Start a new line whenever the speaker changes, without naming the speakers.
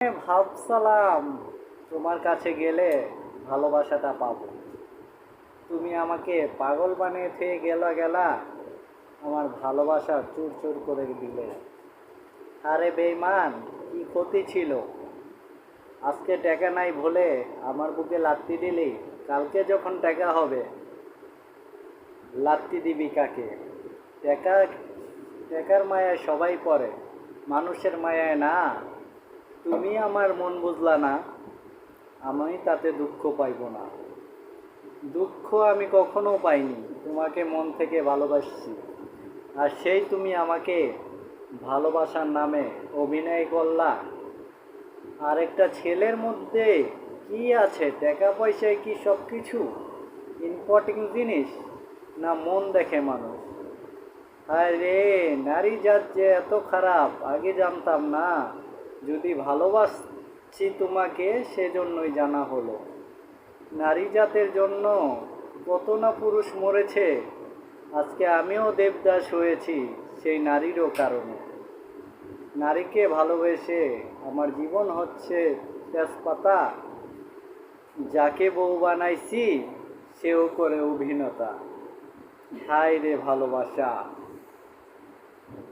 ভাবছিলাম তোমার কাছে গেলে ভালোবাসাটা পাবো। তুমি আমাকে পাগল বানিয়ে থেকে গেলা, আমার ভালোবাসা চুর চুর করে দিলে। আরে বেঈমান, কি ক্ষতি ছিল? আজকে টাকা নাই বলে আমার বুকে লাত্তি দিলি, কালকে যখন টাকা হবে লাত্তি দিবি কাকে? টাকা, টাকার মায়ায় সবাই পড়ে, মানুষের মায়ায় না। তুমি আমার মন বুঝলা না, আমি তাতে দুঃখ পাইব না। দুঃখ আমি কখনো পাইনি, তোমাকে মন থেকে ভালোবাসছি। আর সেই তুমি আমাকে ভালোবাসার নামে অভিনয় করলা। আর একটা ছেলের মধ্যে কি আছে? টাকা পয়সায় কি সব কিছু ইম্পর্টেন্ট জিনিস? না মন দেখে মানুষ? আরে নারী জাত যে এত খারাপ আগে জানতাম না। যদি ভালোবাসছি তোমাকে সেজন্যই জানা হলো। নারী জাতের জন্য কত না পুরুষ মরেছে, আজকে আমিও দেবদাস হয়েছি সেই নারীরও কারণে। নারীকে ভালোবেসে আমার জীবন হচ্ছে তেজপাতা, যাকে বউ বানাইছি সেও করে অভিনেতা। হায় রে ভালোবাসা!